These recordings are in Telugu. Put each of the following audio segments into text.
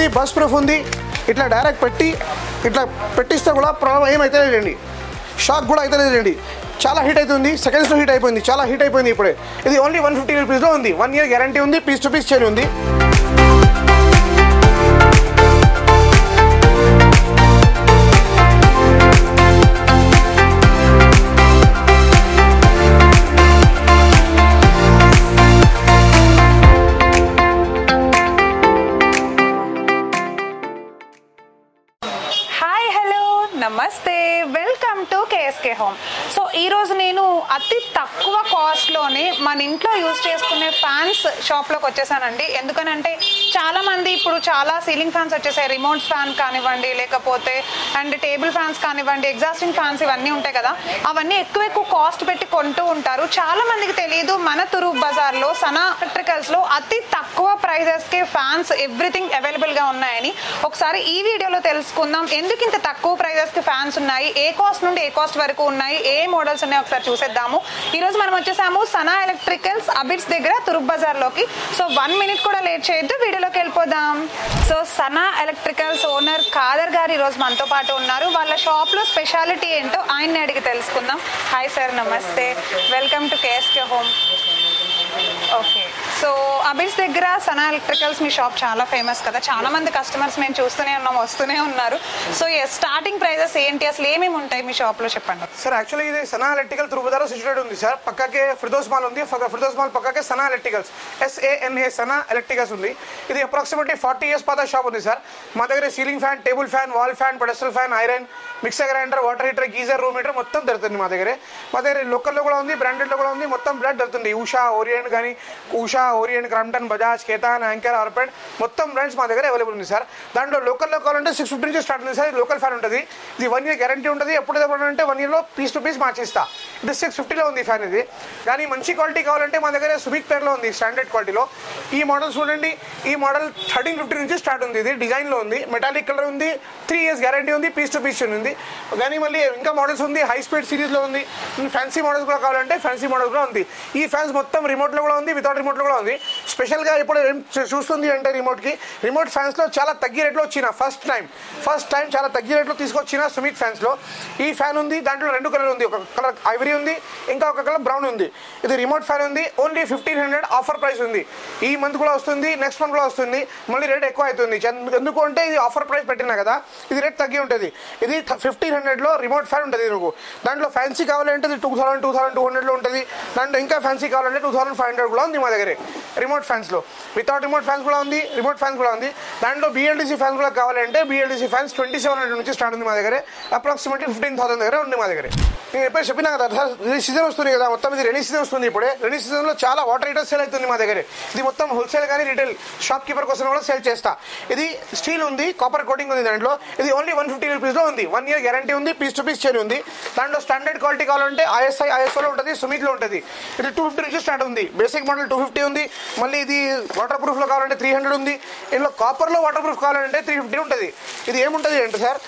ఉంది, బస్ ప్రూఫ్ ఉంది. ఇట్లా డైరెక్ట్ పెట్టి ఇట్లా పెట్టిస్తే కూడా ప్రాబ్లం ఏమైతే లేదండి, షాక్ కూడా అయితే లేదండి. చాలా హీట్ అవుతుంది, సెకండ్స్లో హీట్ అయిపోయింది, చాలా హీట్ అయిపోయింది ఇప్పుడే. ఇది ఓన్లీ 150 రూపీస్లో ఉంది. 1 year గ్యారంటీ ఉంది, పీస్ టు పీస్ చైన్ ఉంది. నమస్తే, welcome to KSK home. So ఈరోజు నేను అతి తక్కువ కాస్ట్లోనే మన ఇంట్లో యూజ్ చేసుకునే ఫ్యాన్స్ షాప్లోకి వచ్చేసానండి. ఎందుకనంటే చాలామంది ఇప్పుడు చాలా సీలింగ్ ఫ్యాన్స్ వచ్చేసాయి. రిమోట్ ఫ్యాన్ కానివ్వండి, లేకపోతే అండ్ టేబుల్ ఫ్యాన్స్ కానివ్వండి, ఎగ్జాస్టింగ్ ఫ్యాన్స్ ఇవన్నీ ఉంటాయి కదా, అవన్నీ ఎక్కువ కాస్ట్ పెట్టి కొంటూ ఉంటారు. చాలా మందికి తెలియదు మన తురూప్ బజార్లో సనా ఎలక్ట్రికల్స్లో అతి తక్కువ ప్రైజెస్కి ఫ్యాన్స్ ఎవ్రీథింగ్ అవైలబుల్గా ఉన్నాయని. ఒకసారి ఈ వీడియోలో తెలుసుకుందాం ఎందుకు ఇంత తక్కువ ప్రైజెస్కి ఫ్యాన్స్ ఉన్నాయి, ఏ కాస్ట్ నుండి ఏ కాస్ట్ వరకు ఉన్నాయి, ఏ మోడల్స్ ఉన్నాయి ఒకసారి చూసేద్దాము. ఈరోజు మనం వచ్చేసాము సనా ఎలక్ట్రికల్స్ అబిడ్స్ దగ్గర తురూప్ బజార్లోకి. సో 1 minute కూడా లేట్ చేయొద్దు, వీడియోలోకి వెళ్ళిపోదాం. So Sana electricals owner Khader గారు ఈరోజు మనతో పాటు ఉన్నారు. వాళ్ళ షాప్లో స్పెషాలిటీ ఏంటో ఆయన్ని అడిగి తెలుసుకుందాం. హాయ్ సార్, నమస్తే, welcome to KSK home. Okay, so Abids దగ్గర సనా ఎలక్ట్రికల్స్ మీ షాప్ చాలా ఫేమస్ కదా, చాలా మంది కస్టమర్స్ మేము చూస్తూనే ఉన్నాం, వస్తూనే ఉన్నారు. సో స్టార్టింగ్ ప్రైజెస్ ఏంటి, అసలు ఏమేమి ఉంటాయి మీ షాప్లో చెప్పండి సార్. యాక్చువల్లీ ఇది సనా ఎలక్ట్రికల్ తురూప్ బజార్లో సిచ్యువేట్ ఉంది సార్. పక్కకే ఫిర్దౌస్ మాల్ ఉంది, ఫిర్దౌస్ మాల్ పక్కకే Sana electricals, SANA Sana electricals ఉంది. ఇది అప్రాక్సిమేట్లీ 40 years పాత షాప్ ఉంది సార్. మా దగ్గర ceiling fan, table fan, wall fan, pedestal fan, iron, mixer grinder, water heater, geyser, room heater మొత్తం దొరుకుతుంది మా దగ్గర. లోకల్లో కూడా ఉంది, బ్రాండెడ్లో కూడా ఉంది, మొత్తం బ్రాండ్ దొరుకుతుంది. ఉషా, ఓరియంట్ కానీ orient, Crompton, Bajaj, Ketan, anchor, ఆర్పెంట్ మొత్తం బ్రాండ్స్ మా దగ్గర అవైలబుల్ ఉంది సార్. దాంట్లో లోకల్లో కావాలంటే 650 నుంచి స్టార్ట్ ఉంది సార్. లోకల్ ఫ్యాన్ ఉంటుంది, ఇది 1 year గ్యారంటీ ఉంటుంది. ఎప్పుడు అంటే 1 yearలో పీస్ టు పీస్ మార్చిస్తా. ఇది 650లో ఉంది ఫ్యాన్ ఇది. కానీ మంచి క్వాలిటీ కావాలంటే మా దగ్గర సుమిత్ పేర్లో ఉంది, స్టాండర్డ్ క్వాలిటీలో. ఈ మోడల్ చూడండి, ఈ మోడల్ 1350 నుంచి స్టార్ట్ ఉంది. ఇది డిజైన్లో ఉంది, మెటాలిక్ కలర్ ఉంది, 3 years గ్యారంటీ ఉంది, పీస్ టు పీస్ ఉంది. కానీ మళ్ళీ ఇంకా మోడల్స్ ఉంది, హై స్పీడ్ సిరీస్లో ఉంది. ఫ్యాన్సీ మోడల్స్ కూడా కావాలంటే ఫ్యాన్సీ మోడల్ కూడా ఉంది. ఈ ఫ్యాన్స్ మొత్తం రిమోట్లో కూడా ఉంది, వితౌట్ రిమోట్లో కూడా ఉంది. స్పెషల్గా ఇప్పుడు ఏం చూస్తుంది అంటే రిమోట్ ఫ్యాన్స్లో చాలా తగ్గి రేట్లో వచ్చిన ఫస్ట్ టైం చాలా తగ్గి రేట్లో తీసుకొచ్చిన సుమిత్ ఫ్యాన్స్లో ఈ ఫ్యాన్ ఉంది. దాంట్లో 2 కలర్ ఉంది, ఒక కలర్ ఐవరీ ఉంది, ఇంకా ఒక కలర్ బ్రౌన్ ఉంది. ఇది రిమోట్ ఫ్యాన్ ఉంది, ఓన్లీ 1500 ఆఫర్ ప్రైస్ ఉంది. ఈ మంత్ కూడా వస్తుంది, నెక్స్ట్ మంత్ కూడా వస్తుంది. మళ్ళీ రేట్ ఎక్కువ అవుతుంది. ఎందుకు అంటే ఇది ఆఫర్ ప్రైస్ పెట్టినా కదా, ఇది రేట్ తగ్గి ఉంటుంది. ఇది 1500లో రిమోట్ ఫ్యాన్ ఉంటుంది. నువ్వు దాంట్లో ఫ్యాన్సీ కావాలంటే 2200లో ఉంటుంది. దాంట్లో ఇంకా ఫ్యాన్సీ కావాలంటే 2500 కూడా ఉంది మా దగ్గర రిమోట్ ఫ్యాన్స్లో. వితౌట్ రిమోట్ ఫ్యాన్స్ కూడా ఉంది, రిమోట్ ఫ్యాన్స్ కూడా ఉంది. దాంట్లో BLDC ఫ్యాన్స్ కూడా కావాలంటే BLDC ఫ్యాన్స్ 2700 నుంచి స్టార్ట్ ఉంది మా దగ్గర. అప్రాక్సిమేట్లీ 15,000 దగ్గర ఉంది మా దగ్గర. నేను ఎప్పుడు చెప్పినా కదా సార్, ఇది సీజన్ వస్తుంది కదా, మొత్తం ఇది రెనీ సీజన్ వస్తుంది. ఇప్పుడే రెనీ సీజన్లో చాలా వాటర్ హీటర్ సేల్ అవుతుంది మా దగ్గర. ఇది మొత్తం హోల్సేల్ కానీ రిటైల్ షాప్ కీపర్ కోసం కూడా సేల్ చేస్తా. ఇది స్టీల్ ఉంది, కాపర్ కోటింగ్ ఉంది దాంట్లో. ఇది ఓన్లీ 150 రూపీస్లో ఉంది. 1 year గ్యారంటీ ఉంది, పీస్ టు పీస్ చైన్ ఉంది. దాంట్లో స్టాండర్డ్ క్వాలిటీ కావాలంటే ISOలో ఉంటుంది, సుమిత్లో ఉంటుంది. ఇది 250 నుంచి స్టార్ట్ ఉంది. బేసిక్ మోడల్ 250 ఉంది. మళ్ళీ ఇది వాటర్ ప్రూఫ్లో కావాలంటే 300 ఉంది. ఇందులో కాపర్లో వాటర్ ప్రూఫ్ కావాలంటే 350 ఉంటుంది. ఇది ఏముంటుంది అంటే సార్,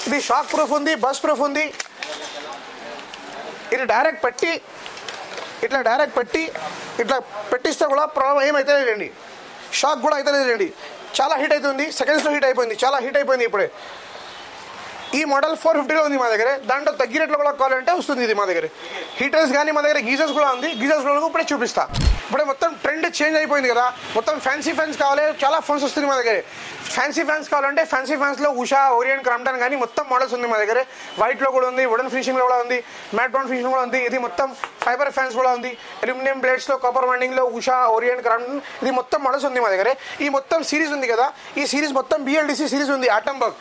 ఇది షాక్ ప్రూఫ్ ఉంది, బస్ ప్రూఫ్ ఉంది. ఇది డైరెక్ట్ పెట్టి ఇట్లా పెట్టిస్తే కూడా ప్రాబ్లం ఏమైతే లేదండి, షాక్ కూడా అయితే లేదండి. చాలా హీట్ అవుతుంది, సెకండ్స్లో హీట్ అయిపోయింది, చాలా హీట్ అయిపోయింది ఇప్పుడే. ఈ మోడల్ 450లో ఉంది మా దగ్గర. దాంట్లో తగ్గి రేట్లో కూడా కావాలంటే వస్తుంది ఇది మా దగ్గర. హీటర్స్ కానీ మా దగ్గర గీజర్స్ కూడా ఉంది, గీజర్స్ కూడా ఇప్పుడే చూపిస్తా. ఇప్పుడే మొత్తం ట్రెండ్ చేంజ్ అయిపోయింది కదా, మొత్తం ఫ్యాన్సీ ఫ్యాన్స్ కావాలి, చాలా ఫోన్స్ వస్తుంది మా దగ్గర. ఫ్యాన్సీ ఫ్యాన్స్ కావాలంటే ఫ్యాన్సీ ఫ్యాన్స్లో ఉషా, ఓరియంట్, క్రాంప్టన్ కానీ మొత్తం మోడల్స్ ఉంది మా దగ్గర. వైట్లో కూడా ఉంది, వుడెన్ ఫినిషింగ్లో కూడా ఉంది, మ్యాట్ బ్రౌన్ ఫినిషింగ్ కూడా ఉంది. ఇది మొత్తం ఫైబర్ ఫ్యాన్స్ కూడా ఉంది, అల్యూమినియం ప్లేట్స్లో, కాపర్ వైండింగ్లో ఉషా, ఓరియంట్, క్రాంప్టన్, ఇది మొత్తం మోడల్స్ ఉంది మా దగ్గర. ఈ మొత్తం సిరీస్ ఉంది కదా, ఈ సిరీస్ మొత్తం BLDC సిరీస్ ఉంది. ఆటంబర్గ్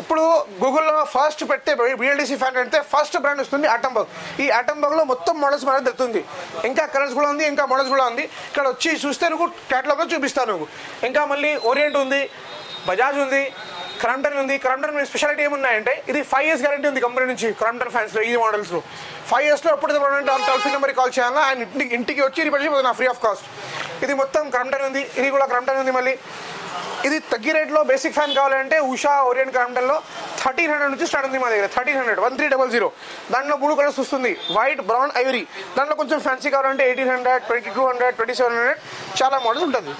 ఇప్పుడు గూగుల్లో ఫస్ట్ పెడితే BLDC ఫ్యాన్ పెడితే ఫస్ట్ బ్రాండ్ వస్తుంది ఆటంబర్గ్. ఈ ఆటంబర్గ్లో మొత్తం మోడల్స్ మనకు దొరుకుతుంది. ఇంకా కలర్స్ కూడా ఉంది, ఇంకా మోడల్స్ కూడా ఉంది. ఇక్కడ వచ్చి చూస్తే నువ్వు క్యాటలాగ్లో చూపిస్తాను నువ్వు. ఇంకా మళ్ళీ ఓరియంట్ ఉంది, బజాజ్ ఉంది, క్రాంప్టన్ ఉంది. క్రాంప్టన్ స్పెషాలిటీ ఏమున్నాయంటే ఇది 5 years గ్యారంటీ ఉంది కంపెనీ నుంచి. క్రాంప్టన్ ఫ్యాన్స్లో ఈ మోడల్స్లో 5 yearsలో ఎప్పుడు టోల్ ఫ్రీ నెంబర్కి కాల్ చేయాలా, ఆయన ఇంటికి వచ్చి రిపేర్ చేయబోతున్నా ఫ్రీ ఆఫ్ కాస్ట్. ఇది మొత్తం క్రాంప్టన్ ఉంది, ఇది కూడా క్రాంప్టన్ ఉంది. మళ్ళీ ఇది తగ్గి రేట్లో బేసిక్ ఫ్యాన్ కావాలంటే ఉషా, ఓరియంట్, క్రాంప్టన్లో 1300 నుంచి స్టార్ట్ ఉంది మా దగ్గర. 1300 దాంట్లో 3 కలర్స్ వస్తుంది, వైట్, బ్రౌన్, ఐవరీ. దాంట్లో కొంచెం ఫ్యాన్సీ కావాలంటే 1800, 2200, 2700 చాలా మోడల్స్ ఉంటుంది.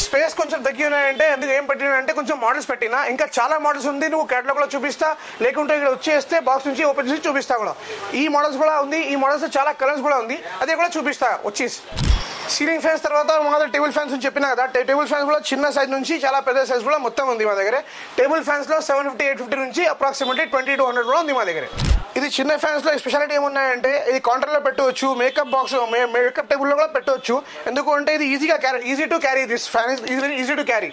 స్పేస్ కొంచెం తగ్గి ఉన్నాయంటే ఎందుకు ఏం పెట్టినంటే కొంచెం మోడల్స్ పెట్టినా, ఇంకా చాలా మోడల్స్ ఉంది. నువ్వు కేటలాగ్ లో చూపిస్తా, లేకుంటే ఇక్కడ వచ్చేస్తే బాక్స్ నుంచి ఓపెన్ చేసి చూపిస్తా కూడా. ఈ మోడల్స్ కూడా ఉంది, ఈ మోడల్స్ చాలా కలర్స్ కూడా ఉంది, అదే కూడా చూపిస్తా వచ్చేసి. సీలింగ్ ఫ్యాన్స్ తర్వాత మా దగ్గర టేబుల్ ఫ్యాన్స్ అని చెప్పినా కదా, టేబుల్ ఫ్యాన్స్ కూడా చిన్న సైజ్ నుంచి చాలా పెద్ద సైజ్ కూడా మొత్తం ఉంది మా దగ్గర. టేబుల్ ఫ్యాన్స్ లో 750, 850 నుంచి అప్రాక్సిమేట్లీ 20-100 కూడా ఉంది మా దగ్గర. ఇది చిన్న ఫ్యాన్స్ లో స్పెషాలిటీ ఏమున్నాయంటే ఇది కౌంటర్ లో పెట్టవచ్చు, మేకప్ బాక్స్ మేకప్ టేబుల్ లో కూడా పెట్టవచ్చు. ఎందుకు అంటే ఇది easy to carry, this fan is easy to carry.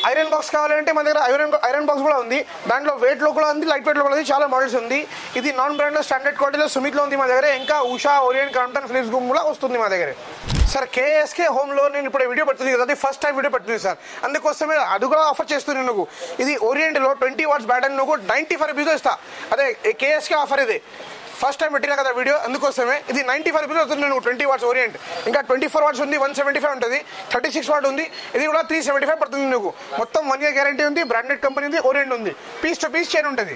Iron box కావాలంటే మన దగ్గర ఐరన్ బాక్స్ కూడా ఉంది, దాంట్లో వెయిట్ లో కూడా ఉంది, లైట్ వెయిట్ లో కూడా ఉంది, చాలా మోడల్స్ ఉంది. ఇది నాన్ బ్రాండ్ లో స్టాండర్డ్ క్వాలిటీలో సుమిత్ లో ఉంది మా దగ్గర. ఇంకా ఉషా, ఓరియంట్, క్రాంప్టన్, ఫిలిప్స్ గూమ్ కూడా వస్తుంది మా దగ్గర. సార్ కేఎస్కే హోమ్ లో నేను ఇప్పుడు వీడియో పెడుతుంది కదా, అది ఫస్ట్ టైం వీడియో పెడుతుంది సార్, అందుకోసమే అది కూడా ఆఫర్ చేస్తున్నాను. నువ్వు ఇది ఓరియంట్ లో 20 వాట్స్ బ్యాటరీ నువ్వు 95 రూపీస్ ఇస్తా. అదే కేఎస్కే ఆఫర్ ఇది ఫస్ట్ టైం పెట్టినా కదా వీడియో, అందుకోసమే ఇది 95 రూపీస్ అవుతుంది. నేను 20 వాట్స్ ఓరియంట్, ఇంకా 24 వాట్స్ ఉంది, 175 ఉంటుంది, 36 వాట్ ఉంది, ఇది కూడా 375 పడుతుంది. నువ్వు మొత్తం 1 year గ్యారంటీ ఉంది, బ్రాండెడ్ కంపెనీ ఉంది, ఓరియంట్ ఉంది, పీస్ టు పీస్ చైన్ ఉంటుంది.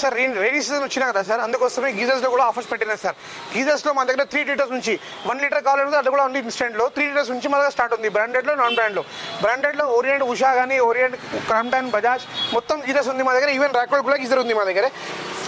సార్ రైనీ సీజన్ వచ్చినా కదా సార్, అందుకోసమే గీజర్స్ లో కూడా ఆఫర్స్ పెట్టినా సార్. గీజర్స్ లో మా దగ్గర 3 లీటర్స్ నుంచి 1 లీటర్ కావాలంటే అది కూడా ఉంది ఇన్స్టెంట్ లో. 3 లీటర్స్ నుంచి మా దగ్గర స్టార్ట్ ఉంది, బ్రాండెడ్ లో, నాన్ బ్రాండ్ లో. బ్రాండెడ్ లో ఓరియంట్, ఉషా కానీ, ఓరియంట్, క్రాంప్టన్, బజాజ్ మొత్తం గీజర్స్ ఉంది మా దగ్గర. ఈవెన్ రాక్వెల్ కూడా గీజర్ ఉంది మా దగ్గర.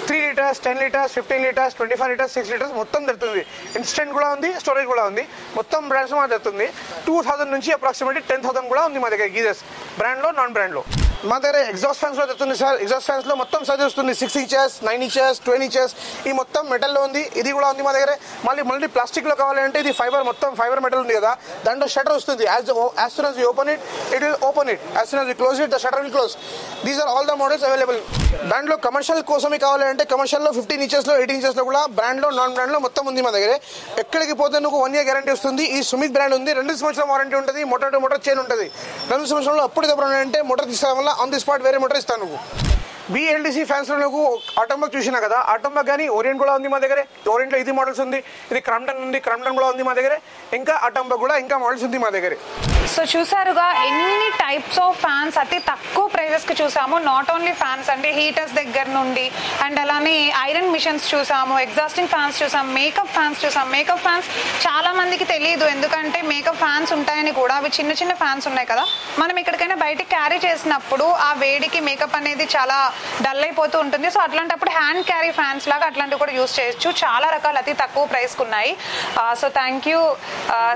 3 litres, 10 litres, 15 litres, 25 litres, 6 litres మొత్తం దొరుకుతుంది. ఇన్స్టెంట్ కూడా ఉంది, స్టోరేజ్ కూడా ఉంది, మొత్తం బ్రాండ్స్ మా దొరుకుతుంది. 2000 నుంచి అప్రాక్సిమేట్లీ 10,000 కూడా ఉంది మా దగ్గర గీజర్స్, బ్రాండ్ లో, నాన్ బ్రాండ్ లో. మా దగ్గర ఎగ్జాస్ట్ ఫ్యాన్స్ లో దొరుకుతుంది సార్. ఎగ్జాస్ట్ ఫ్యాన్స్ లో మొత్తం సైజ్ వస్తుంది, 6 inches, 9 inches, 12 inches, ఈ మొత్తం మెటల్ లో ఉంది, ఇది కూడా ఉంది మా దగ్గర. మళ్ళీ ప్లాస్టిక్ లో కావాలంటే ఇది ఫైబర్, మొత్తం ఫైబర్ మెటల్ ఉంది కదా, దాంట్లో షటర్ వస్తుంది. As soon as you open it, it will open it. As soon as you close it, the shutter will close. These are all the models available. దాంట్లో కమర్షియల్ కోసమే కావాలంటే కమర్షియల్ లో 15 inches లో, 18 inches లో కూడా బ్రాండ్ లో, నాన్ బ్రాండ్ లో మొత్తం ఉంది మా దగ్గర. ఎక్కడికి పోతే నువ్వు 1 year గ్యారంటీ వస్తుంది. ఈ సుమిత్ బ్రాండ్ ఉంది, 2 సంవత్సరాల వారంటీ ఉంటుంది, మోటార్ టు మోటార్ చైన్ ఉంటుంది. 2 సంవత్సరాల్లో అప్పుడు దెబ్బ అంటే మోటార్ తీసుకోవడం వల్ల ఆన్ ది స్పాట్ వేరే మోటార్ ఇస్తాను నువ్వు. BLDC ఫ్యాన్స్ లో నువ్వు ఆటోమాక్ చూసినా కదా, ఆటోమాక్ కానీ ఓరియంట్ కూడా ఉంది మా దగ్గర. ఓరియంట్ లో ఇది మోడల్స్ ఉంది, ఇది క్రాంప్టన్ ఉంది, క్రాంప్టన్ కూడా ఉంది మా దగ్గర. ఇంకా ఆటోమాక్ కూడా ఇంకా మోడల్స్ ఉంది మా దగ్గర. సో చూసారుగా ఎన్ని టైప్స్ ఆఫ్ ఫ్యాన్స్ అతి తక్కువ ప్రైజెస్ కి చూసాము. నాట్ ఓన్లీ ఫ్యాన్స్ అండి, హీటర్స్ దగ్గర నుండి అండ్ అలానే ఐరన్ మిషన్స్ చూసాము, ఎగ్జాస్టింగ్ ఫ్యాన్స్ చూసాము, మేకప్ ఫ్యాన్స్ చూసాము. మేకప్ ఫ్యాన్స్ చాలా మందికి తెలియదు, ఎందుకంటే మేకప్ ఫ్యాన్స్ ఉంటాయని కూడా. అవి చిన్న చిన్న ఫ్యాన్స్ ఉన్నాయి కదా, మనం ఎక్కడికైనా బయటికి క్యారీ చేసినప్పుడు ఆ వేడికి మేకప్ అనేది చాలా డల్ అయిపోతూ ఉంటుంది. సో అట్లాంటప్పుడు హ్యాండ్ క్యారీ ఫ్యాన్స్ లాగా అట్లాంటివి కూడా యూస్ చేయొచ్చు. చాలా రకాలు అతి తక్కువ ప్రైస్కి ఉన్నాయి. So thank you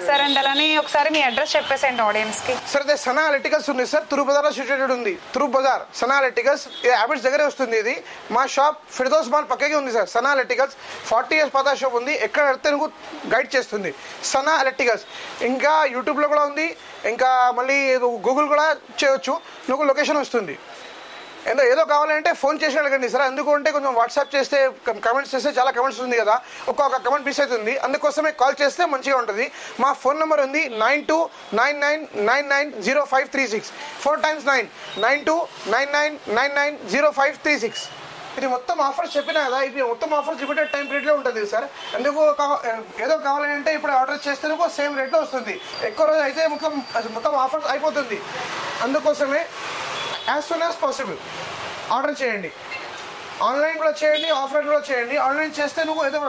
sir. And అలానే ఒకసారి మీ అడ్రస్ చెప్పేసేయండి ఆడియన్స్ కి. సార్ అదే సనా ఎలక్ట్రికల్స్ ఉంది సార్, తురుప్ బజార్ లో సిచ్యుయేటెడ్ ఉంది. తురుప్ బజార్ సనా ఎలక్ట్రికల్స్ హ్యాబిట్స్ దగ్గరే వస్తుంది. ఇది మా షాప్ ఫిర్దౌస్ మాల్ పక్కకే ఉంది సార్. సనా ఎలక్ట్రికల్స్ 40 years పాత షాప్ ఉంది. ఎక్కడ వెళ్తే నువ్వు గైడ్ చేస్తుంది సనా ఎలక్ట్రికల్స్. ఇంకా యూట్యూబ్ లో కూడా ఉంది, ఇంకా మళ్ళీ గూగుల్ కూడా చేయొచ్చు, నువ్వు లొకేషన్ వస్తుంది. ఏదో కావాలంటే ఫోన్ చేసి అడగండి సార్. ఎందుకంటే కొంచెం వాట్సాప్ చేస్తే కమెంట్స్ చేస్తే చాలా కమెంట్స్ ఉంది కదా, ఒక్కొక్క కమెంట్ మిస్ అవుతుంది, అందుకోసమే కాల్ చేస్తే మంచిగా ఉంటుంది. మా ఫోన్ నెంబర్ ఉంది 9299990536. 4 times 9 9299990536. ఇది మొత్తం ఆఫర్స్ చెప్పినా కదా, ఇది మొత్తం ఆఫర్స్ లిమిటెడ్ టైం పీరియడ్లో ఉంటుంది సార్. ఎందుకు ఏదో కావాలంటే ఇప్పుడు ఆర్డర్ చేస్తే సేమ్ రేట్లో వస్తుంది. ఎక్కువ రోజు అయితే మొత్తం ఆఫర్స్ అయిపోతుంది. అందుకోసమే as soon as possible order చేయండి. ఆన్లైన్ కూడా చేయండి, ఆఫ్లైన్ కూడా చేయండి. ఆన్లైన్ చేస్తే నువ్వు ఏదో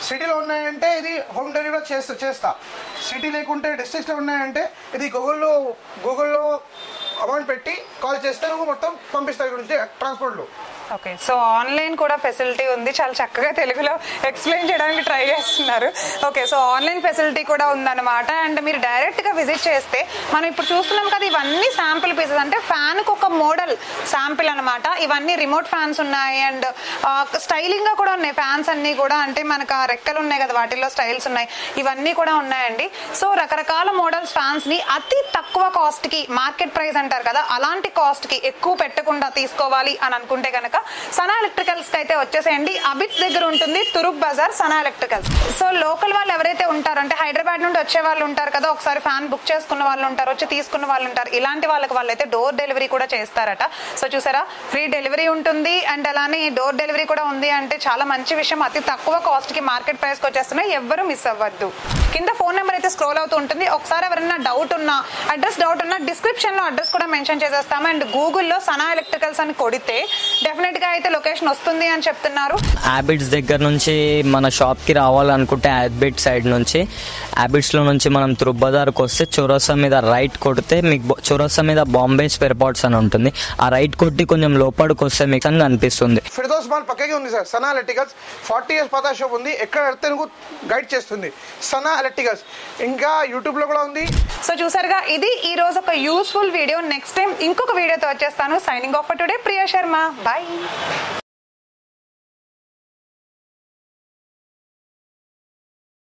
సిటీలో ఉన్నాయంటే ఇది హోమ్ డెలివరీ కూడా చేస్తా. సిటీ లేకుంటే డిస్ట్రిక్ట్స్లో ఉన్నాయంటే ఇది గూగుల్లో అమౌంట్ పెట్టి కాల్ చేస్తే నువ్వు మొత్తం పంపిస్తారు గురించి ట్రాన్స్పోర్ట్లో. ఓకే, సో ఆన్లైన్ కూడా ఫెసిలిటీ ఉంది. చాలా చక్కగా తెలుగులో ఎక్స్ప్లెయిన్ చేయడానికి ట్రై చేస్తున్నారు. ఓకే, సో ఆన్లైన్ ఫెసిలిటీ కూడా ఉందన్నమాట. అండ్ మీరు డైరెక్ట్గా విజిట్ చేస్తే మనం ఇప్పుడు చూస్తున్నాం కదా, ఇవన్నీ శాంపిల్ పీసెస్, అంటే ఫ్యాన్కి ఒక మోడల్ శాంపిల్ అనమాట. ఇవన్నీ రిమోట్ ఫ్యాన్స్ ఉన్నాయి అండ్ స్టైలింగ్గా కూడా ఉన్నాయి ఫ్యాన్స్ అన్నీ కూడా. అంటే మనకు రెక్కలు ఉన్నాయి కదా, వాటిల్లో స్టైల్స్ ఉన్నాయి, ఇవన్నీ కూడా ఉన్నాయండి. సో రకరకాల మోడల్స్ ఫ్యాన్స్ని అతి తక్కువ కాస్ట్కి, మార్కెట్ ప్రైస్ అంటారు కదా, అలాంటి కాస్ట్కి ఎక్కువ పెట్టకుండా తీసుకోవాలి అని అనుకుంటే కనుక సనా ఎలక్ట్రికల్స్ కి అయితే వచ్చేసేయండి. అబిట్స్ దగ్గర ఉంటుంది, Turup Bazaar, Sana electricals. So local వాళ్ళు ఎవరైతే ఉంటారో, అంటే హైదరాబాద్ నుండి వచ్చే వాళ్ళు ఉంటారు కదా, ఒకసారి ఫ్యాన్ బుక్ చేసుకున్న వాళ్ళు ఉంటారు, వచ్చి తీసుకున్న వాళ్ళు ఉంటారు, ఇలాంటి వాళ్ళైతే డోర్ డెలివరీ కూడా చేస్తారట. సో చూసారా, ఫ్రీ డెలివరీ ఉంటుంది అండ్ అలానే డోర్ డెలివరీ కూడా ఉంది. అంటే చాలా మంచి విషయం. అతి తక్కువ కాస్ట్ కి మార్కెట్ ప్రైస్ కి వచ్చేస్తున్నాయి, ఎవ్వరూ మిస్ అవ్వద్దు. కింద ఫోన్ నెంబర్ అయితే స్క్రోల్ అవుతూ ఉంటుంది. ఒకసారి ఎవరైనా డౌట్ ఉన్నా, అడ్రస్ డౌట్ ఉన్నా డిస్క్రిప్షన్ లో అడ్రస్ కూడా మెన్షన్ చేసేస్తాము. అండ్ గూగుల్లో సనా ఎలక్ట్రికల్స్ అని కొడితే డెఫినెట్ డెఫినెట్ గా అయితే లొకేషన్ వస్తుంది అని చెప్తున్నారు. హ్యాబిట్స్ దగ్గర నుంచి మన షాప్ కి రావాలనుకుంటే హ్యాబిట్ సైడ్ నుంచి, హ్యాబిట్స్ లో నుంచి మనం తుర్బదార్కి వస్తే చౌరస్తా మీద రైట్ కొడితే మీకు చౌరస్తా మీద బాంబే స్పేర్ పార్ట్స్ అని ఉంటుంది. ఆ రైట్ కొట్టి కొంచెం లోపలికి వస్తే మీకు అని అనిపిస్తుంది. ఫిర్దౌస్ మాల్ పక్కకే ఉంది సార్ సనా ఎలక్ట్రికల్స్. 40 years పాత షాప్ ఉంది. ఎక్కడ వెళ్తే గైడ్ చేస్తుంది సనా ఎలక్ట్రికల్స్. ఇంకా యూట్యూబ్ లో కూడా ఉంది. సో చూసారుగా, ఇది ఈ రోజు ఒక యూస్ఫుల్ వీడియో. నెక్స్ట్ టైం ఇంకొక వీడియోతో వచ్చేస్తాను. Signing off for today, Priya Sharma. Bye.